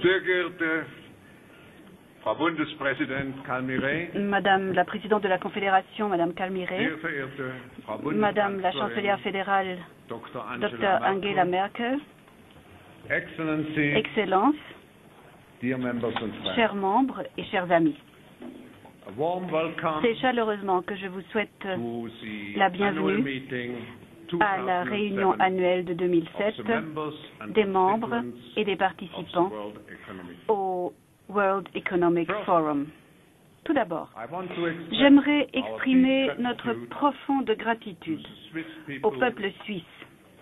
Sehr geehrte Frau Bundespräsident Kalmiré, Madame la Présidente de la Confédération, Madame Kalmiré, sehr verehrte Frau Madame la Bundeskanzlerin Chancelière fédérale, Dr. Dr. Angela Merkel, Excellency, Excellences, dear members and friends, chers membres et chers amis. a warm welcome C'est chaleureusement que je vous souhaite to the la annual bienvenue meeting à la réunion 2007 annuelle de of 2007 the members and des membres constituents et des of the participants World Economic. au World Economic Forum. Tout d'abord, I want to express j'aimerais our exprimer deep notre gratitude profonde to gratitude the Swiss au people peuple suisse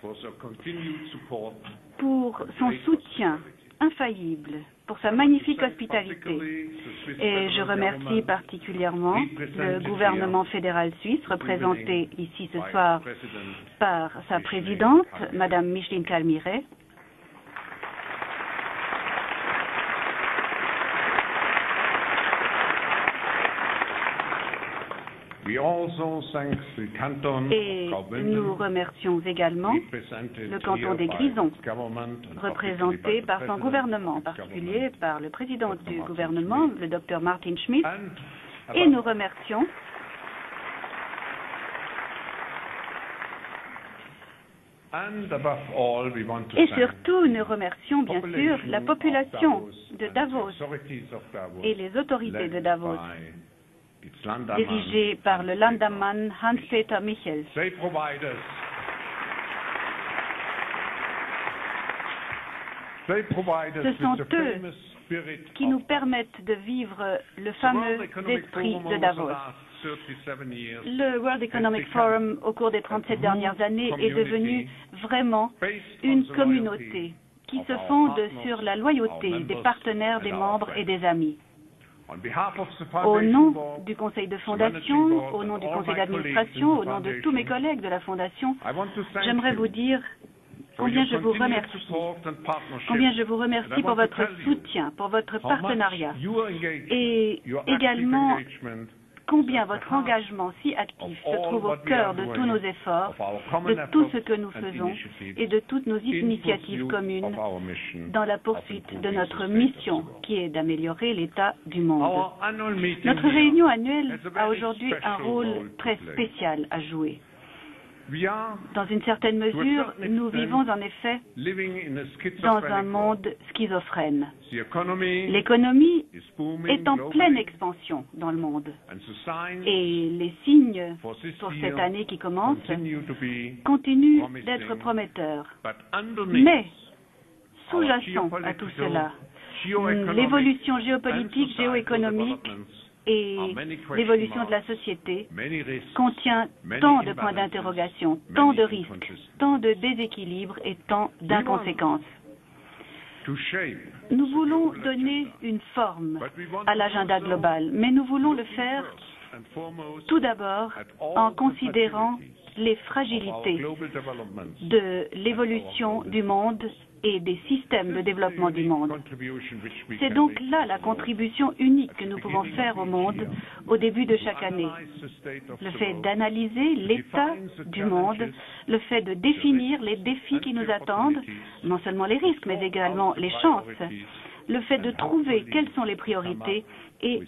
for their continued support pour son soutien infaillible, pour sa magnifique hospitalité. Et je remercie particulièrement le gouvernement fédéral suisse, représenté ici ce soir par sa présidente, Madame Micheline Kalmiré, et nous remercions également le canton des Grisons, représenté par son gouvernement, en particulier par le président du gouvernement, le Dr Martin Schmidt, et nous remercions et surtout nous remercions bien sûr la population de Davos et les autorités de Davos, dirigées par le Landammann Hans-Peter Michels. Ce sont eux qui nous permettent de vivre le fameux esprit de Davos. Le World Economic Forum, au cours des 37 dernières années, est devenu vraiment une communauté qui se fonde sur la loyauté des partenaires, des membres et des amis. Au nom du conseil de fondation, au nom du conseil d'administration, au nom de tous mes collègues de la fondation, j'aimerais vous dire combien je vous remercie pour votre soutien, pour votre partenariat et également combien votre engagement si actif se trouve au cœur de tous nos efforts, de tout ce que nous faisons et de toutes nos initiatives communes dans la poursuite de notre mission qui est d'améliorer l'état du monde. Notre réunion annuelle a aujourd'hui un rôle très spécial à jouer. Dans une certaine mesure, nous vivons en effet dans un monde schizophrène. L'économie est en pleine expansion dans le monde et les signes pour cette année qui commence continuent d'être prometteurs. Mais, sous-jacent à tout cela, l'évolution géopolitique, géoéconomique et l'évolution de la société contient tant de points d'interrogation, tant de risques, tant de déséquilibres et tant d'inconséquences. Nous voulons donner une forme à l'agenda global, mais nous voulons le faire tout d'abord en considérant les fragilités de l'évolution du monde et des systèmes de développement du monde. C'est donc là la contribution unique que nous pouvons faire au monde au début de chaque année. Le fait d'analyser l'état du monde, le fait de définir les défis qui nous attendent, non seulement les risques, mais également les chances, le fait de trouver quelles sont les priorités et,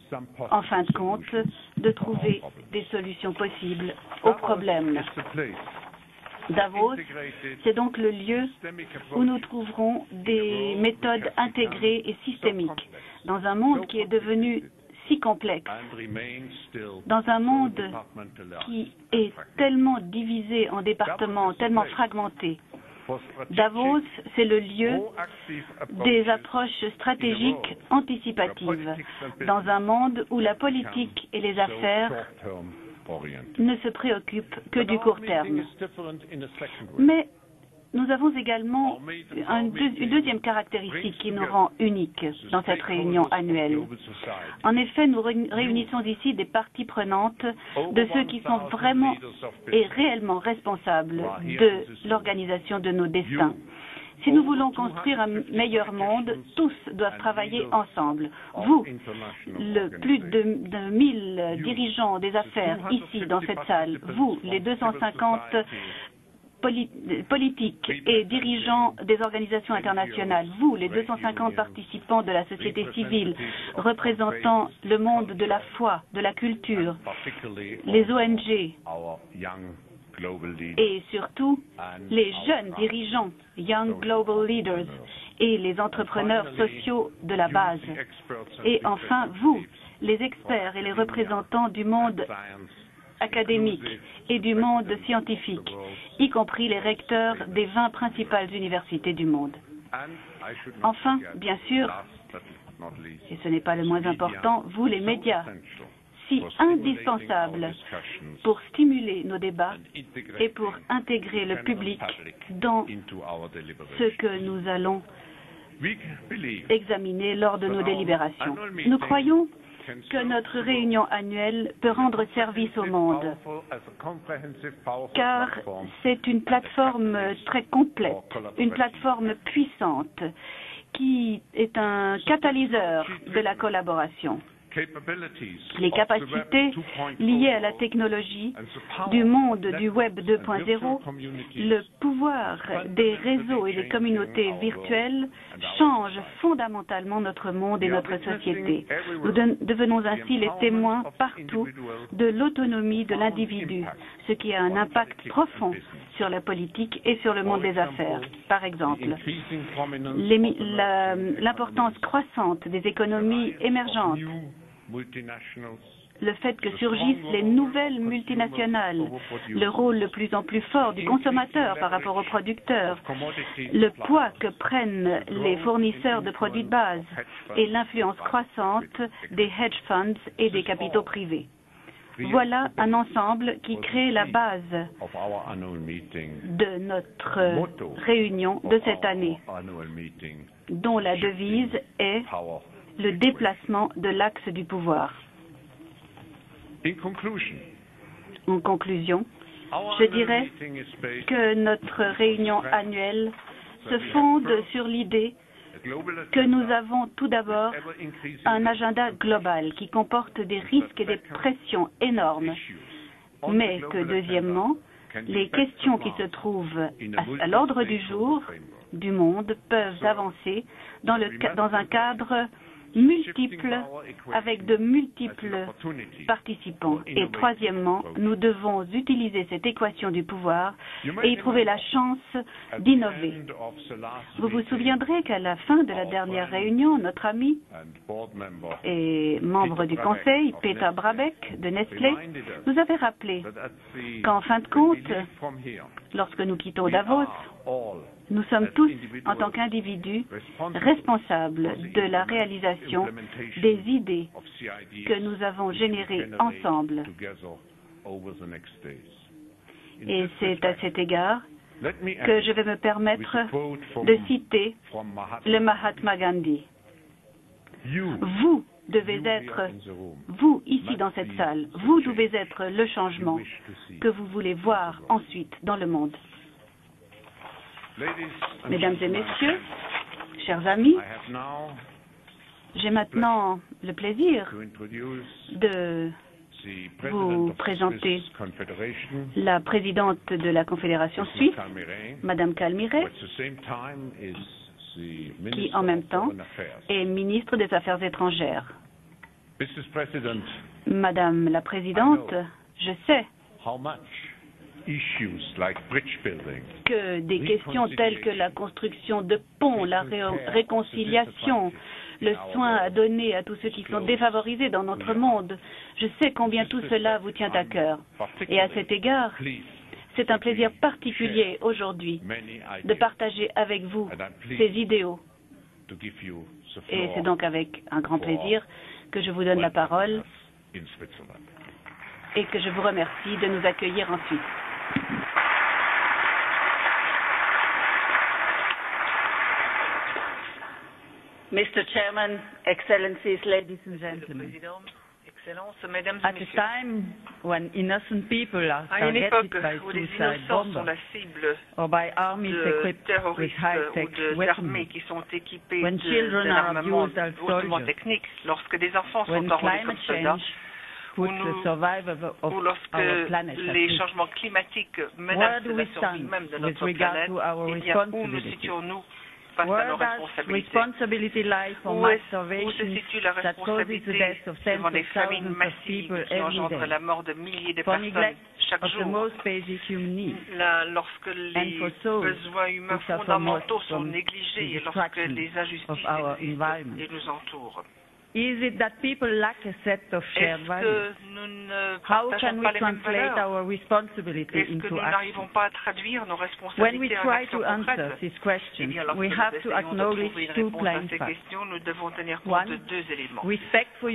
en fin de compte, de trouver des solutions possibles aux problèmes. Davos, c'est donc le lieu où nous trouverons des méthodes intégrées et systémiques dans un monde qui est devenu si complexe, dans un monde qui est tellement divisé en départements, tellement fragmenté. Davos, c'est le lieu des approches stratégiques anticipatives dans un monde où la politique et les affaires ne se préoccupent que du court terme. Mais nous avons également une deuxième caractéristique qui nous rend uniques dans cette réunion annuelle. En effet, nous réunissons ici des parties prenantes de ceux qui sont vraiment et réellement responsables de l'organisation de nos destins. Si nous voulons construire un meilleur monde, tous doivent travailler ensemble. Vous, le plus de 1000 dirigeants des affaires ici dans cette salle, vous, les 250 politiques et dirigeants des organisations internationales, vous, les 250 participants de la société civile, représentant le monde de la foi, de la culture, les ONG et surtout les jeunes dirigeants, Young Global Leaders, et les entrepreneurs sociaux de la base. Et enfin, vous, les experts et les représentants du monde académique et du monde scientifique, y compris les recteurs des 20 principales universités du monde. Enfin, bien sûr, et ce n'est pas le moins important, vous, les médias, si indispensables pour stimuler nos débats et pour intégrer le public dans ce que nous allons examiner lors de nos délibérations. Nous croyons que notre réunion annuelle peut rendre service au monde, car c'est une plateforme très complète, une plateforme puissante qui est un catalyseur de la collaboration. Les capacités liées à la technologie du monde du Web 2.0, le pouvoir des réseaux et des communautés virtuelles changent fondamentalement notre monde et notre société. Nous devenons ainsi les témoins partout de l'autonomie de l'individu, ce qui a un impact profond sur la politique et sur le monde des affaires. Par exemple, l'importance croissante des économies émergentes, le fait que surgissent les nouvelles multinationales, le rôle de plus en plus fort du consommateur par rapport au producteur, le poids que prennent les fournisseurs de produits de base et l'influence croissante des hedge funds et des capitaux privés. Voilà un ensemble qui crée la base de notre réunion de cette année, dont la devise est le déplacement de l'axe du pouvoir. En conclusion, je dirais que notre réunion annuelle se fonde sur l'idée que nous avons tout d'abord un agenda global qui comporte des risques et des pressions énormes, mais que deuxièmement, les questions qui se trouvent à l'ordre du jour du monde peuvent avancer dans un cadre multiples, avec de multiples participants. Et troisièmement, nous devons utiliser cette équation du pouvoir et y trouver la chance d'innover. Vous vous souviendrez qu'à la fin de la dernière réunion, notre ami et membre du Conseil, Peter Brabeck de Nestlé, nous avait rappelé qu'en fin de compte, lorsque nous quittons Davos, nous sommes tous, en tant qu'individus, responsables de la réalisation des idées que nous avons générées ensemble. Et c'est à cet égard que je vais me permettre de citer le Mahatma Gandhi. Vous devez être, vous ici dans cette salle, vous devez être le changement que vous voulez voir ensuite dans le monde. Mesdames et messieurs, chers amis, j'ai maintenant le plaisir de vous présenter la présidente de la Confédération suisse, Madame Kalmiré, qui en même temps est ministre des Affaires étrangères. Madame la Présidente, je sais que des questions telles que la construction de ponts, la réconciliation, le soin à donner à tous ceux qui sont défavorisés dans notre monde, je sais combien tout cela vous tient à cœur. Et à cet égard, c'est un plaisir particulier aujourd'hui de partager avec vous ces idéaux. Et c'est donc avec un grand plaisir que je vous donne la parole et que je vous remercie de nous accueillir en Suisse. Mr. Chairman, Excellencies, ladies and gentlemen. At a time when innocent people are targeted by suicide bombers or by armies equipped with high-tech weapons, when children are abused as soldiers, when climate change ou lorsque les changements climatiques menacent la survie même de notre planète, eh bien, où nous situons-nous face à nos responsabilités? Où se situe la responsabilité devant des famines massives qui engendrent la mort de milliers de personnes chaque jour? Lorsque les besoins humains fondamentaux sont négligés et lorsque les injustices existent et nous entourent. Est-ce que nous ne partageons pas les mêmes valeurs? Est-ce que nous n'arrivons pas à traduire nos responsabilités en actions concrètes? Eh bien, lorsque nous essayons de trouver une réponse à ces questions, nous devons tenir compte de deux éléments. Tout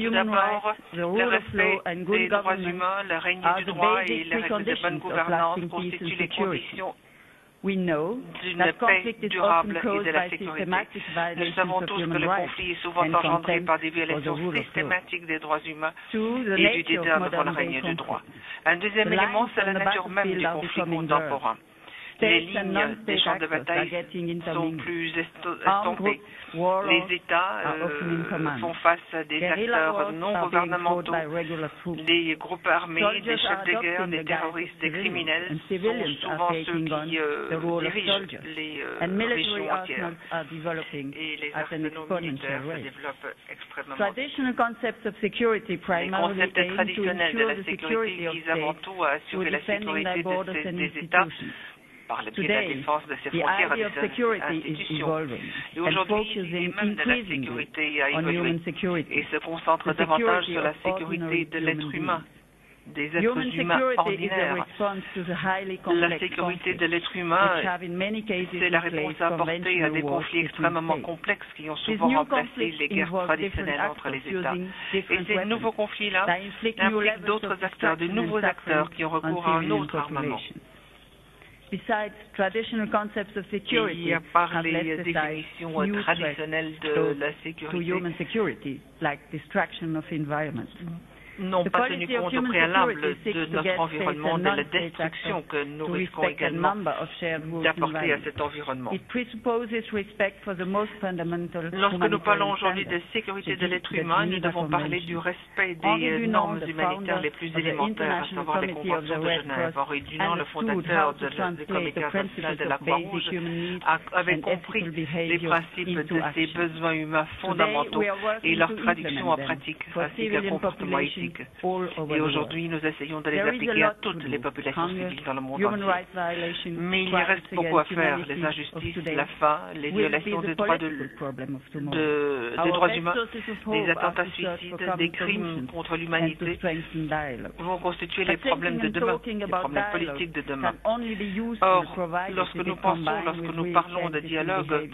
d'abord, le respect des droits humains, le règne du droit et les règles de bonne gouvernance constituent les conditions d'une paix durable et de la sécurité. Nous savons tous que le conflit est souvent engendré par des violations systématiques des droits humains et du dédain devant le règne du droit. Un deuxième élément, c'est la nature même du conflit contemporain. Les lignes des champs de bataille sont plus estompées. Les États font face à des acteurs non gouvernementaux. Les groupes armés, des chefs de guerre, des terroristes, des criminels sont souvent ceux qui dirigent les régions entières. Et les arsenaux militaires se développent extrêmement vite. Les concepts traditionnels de la sécurité visent avant tout à assurer la sécurité des États par le biais de la défense de ses frontières et de ses institutions. Et aujourd'hui, l'idée même de la sécurité a évolué et se concentre davantage sur la sécurité de l'être humain, des êtres humains ordinaires. La sécurité de l'être humain, c'est la réponse apportée à des conflits extrêmement complexes qui ont souvent remplacé les guerres traditionnelles entre les États. Et ces nouveaux conflits-là impliquent d'autres acteurs, de nouveaux acteurs qui ont recours à un autre armement. Il y a par les définitions traditionnelles de la sécurité n'ont pas tenu compte au préalable de notre environnement, de la destruction que nous risquons également d'apporter à cet environnement. Lorsque nous parlons aujourd'hui de sécurité de l'être humain, nous devons parler du respect des normes humanitaires les plus élémentaires, à savoir les conventions de Genève. Henri Dunant, le fondateur du Comité international de la Croix-Rouge, avait compris les principes de ces besoins humains fondamentaux et leur traduction en pratique, ainsi qu'un comportement éthique. Et aujourd'hui, nous essayons de les appliquer à toutes les populations civiles dans le monde entier. Mais il y reste beaucoup à faire. Les injustices, la faim, les violations des droits humains, des attentats suicides, des crimes contre l'humanité vont constituer les problèmes de demain, les problèmes politiques de demain. Or, lorsque nous parlons de dialogue,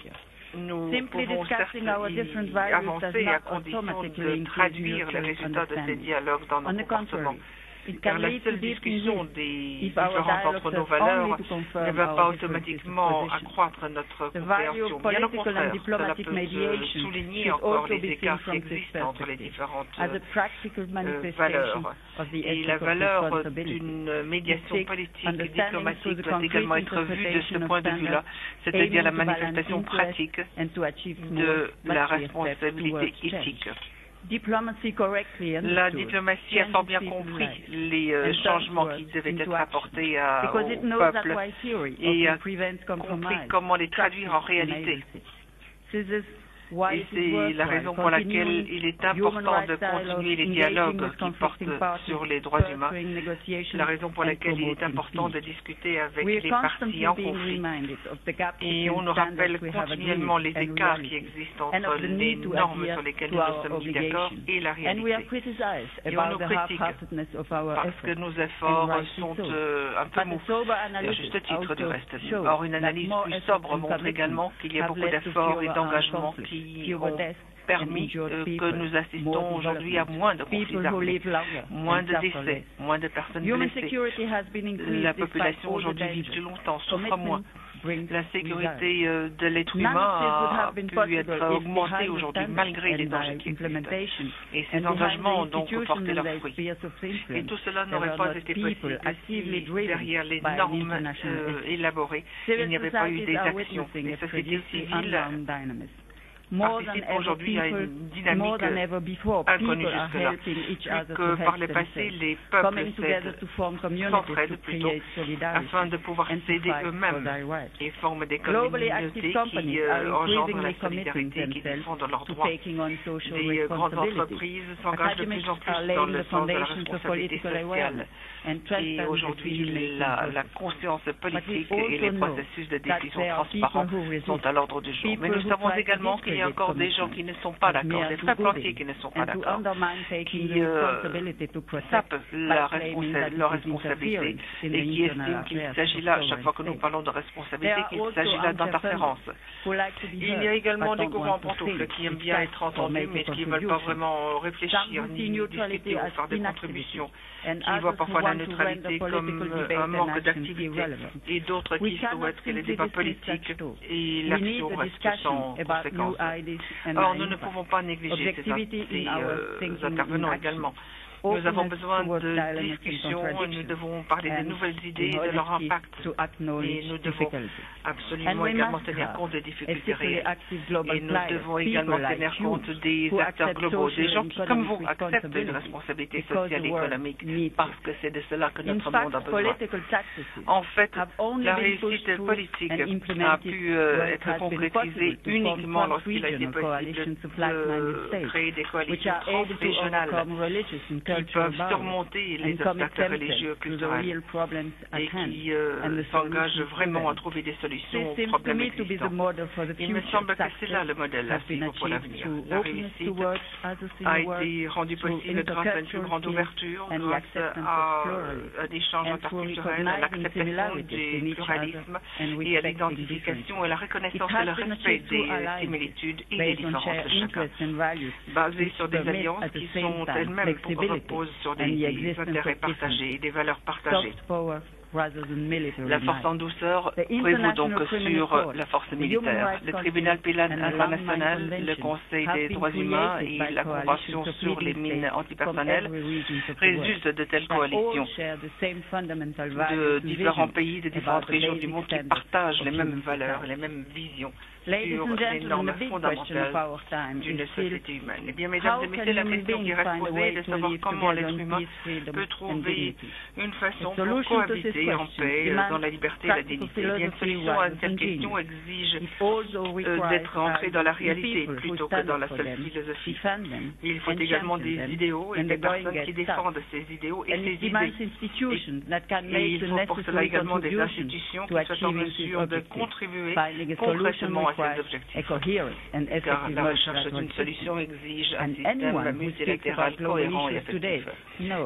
nous pouvons certes y avancer à condition de traduire les résultats de ces dialogues dans nos comportements. Car la seule discussion des différences entre nos valeurs ne va pas automatiquement accroître notre compréhension. Bien au contraire, cela peut souligner encore les écarts qui existent entre les différentes valeurs. Et la valeur d'une médiation politique et diplomatique doit également être vue de ce point de vue-là, c'est-à-dire la manifestation pratique de la responsabilité éthique. La diplomatie a fort bien compris les changements qui devaient être apportés au peuple et a compris comment les traduire en réalité. Et c'est la raison pour laquelle il est important de continuer les dialogues qui portent sur les droits humains. C'est la raison pour laquelle il est important de discuter avec les parties en conflit. Et on nous rappelle continuellement les écarts qui existent entre les normes sur lesquelles nous nous sommes mis d'accord et la réalité. Et on nous critique parce que nos efforts sont un peu mous, et à juste titre du reste. Or, une analyse plus sobre montre également qu'il y a beaucoup d'efforts et d'engagements qui ont permis que nous assistons aujourd'hui à moins de conflits armés, moins de décès, moins de personnes blessées. La population aujourd'hui vit plus longtemps, souffre moins. La sécurité de l'être humain a pu être augmentée aujourd'hui malgré les dangers qui existent. Et ces engagements ont donc porté leurs fruits. Et tout cela n'aurait pas été possible si derrière les normes élaborées, il n'y avait pas eu des actions. Les sociétés civiles participent aujourd'hui à une dynamique inconnue jusque-là. Plus que par le passé, les peuples s'entraident plutôt afin de pouvoir s'aider eux-mêmes et forment des communautés qui engendrent la solidarité, qui défendent leurs droits. Des grandes entreprises s'engagent de plus en plus dans le sens de la responsabilité sociale. Et aujourd'hui, la conscience politique et les processus de décision transparents sont à l'ordre du jour. Mais nous savons également qu'il y a encore des gens qui ne sont pas d'accord, des peuples entiers qui ne sont pas d'accord, qui sapent leur responsabilité et qui estiment qu'il s'agit là, à chaque fois que nous parlons de responsabilité, qu'il s'agit là d'interférence. Il y a également des courants pantoufles qui aiment bien être entendus, mais qui ne veulent pas vraiment réfléchir, ni discuter ou faire des contributions, qui voient parfois la neutralité comme un manque d'activité, et d'autres qui souhaitent que les débats politiques et l'action restent sans conséquence. Or, nous ne pouvons pas négliger ces intervenants également. Nous avons besoin de discussions, nous devons parler des nouvelles idées et de leur impact. Et nous devons absolument également tenir compte des difficultés réelles. Et nous devons également tenir compte des acteurs globaux, des gens qui, comme vous, acceptent une responsabilité sociale et économique, parce que c'est de cela que notre monde a besoin. En fait, la réussite politique a pu être concrétisée uniquement lorsqu'il a été possible de créer des coalitions transrégionales qui peuvent surmonter les obstacles religieux culturels et qui s'engagent vraiment à trouver des solutions aux problèmes existants. Il me semble que c'est là le modèle à suivre pour l'avenir. La réussite a été rendue possible grâce à une plus grande ouverture, grâce à un échange interculturel, à l'acceptation du pluralisme et à l'identification et la reconnaissance et le respect des similitudes et des différences de chacun, basées sur des alliances qui sont elles-mêmes reposent sur des intérêts partagés et des valeurs partagées. La force en douceur prévaut donc sur la force militaire. Le tribunal pénal international, le Conseil des droits humains et la Convention sur les mines antipersonnelles résultent de telles coalitions de différents pays, de différentes régions du monde qui partagent les mêmes valeurs, les mêmes visions sur les normes fondamentales d'une société humaine. Eh bien, mesdames et messieurs, la question qui reste posée est de savoir comment l'être humain peut trouver une façon pour cohabiter en paix dans la liberté et la dignité. Eh bien, une solution à cette question exige d'être ancrée dans la réalité plutôt que dans la seule philosophie. Il faut également des idéaux et des personnes qui défendent ces idéaux et ces idées. Et il faut pour cela également des institutions qui soient en mesure de contribuer concrètement à ces objectifs. Car la recherche d'une solution exige un système multilatéral cohérent et effectif.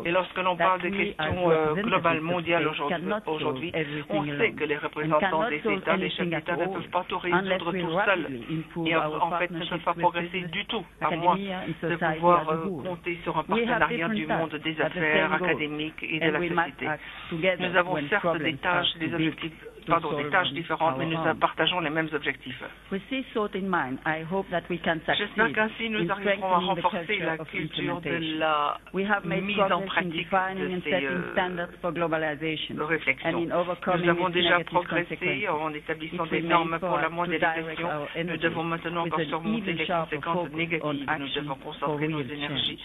Et lorsque l'on parle des questions globales mondiales aujourd'hui, on sait que les représentants des États, les chefs d'État ne peuvent pas tout résoudre tout seuls. Et en fait, ne peuvent pas progresser du tout, à moins de pouvoir compter sur un partenariat du monde des affaires, académiques et de la société. Nous avons certes des tâches, des objectifs, des tâches différentes, mais nous partageons les mêmes objectifs. J'espère qu'ainsi nous arriverons à renforcer la culture de la mise en pratique de ces réflexions. Nous avons déjà progressé en établissant des normes pour la mondialisation. Nous devons maintenant encore surmonter les conséquences négatives. Nous devons concentrer nos énergies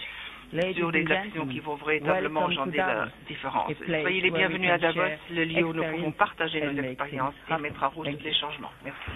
sur des actions qui vont véritablement engendrer la différence. Soyez les bienvenus à Davos, le lieu où nous pouvons partager nos expériences et mettre à route les changements. Merci.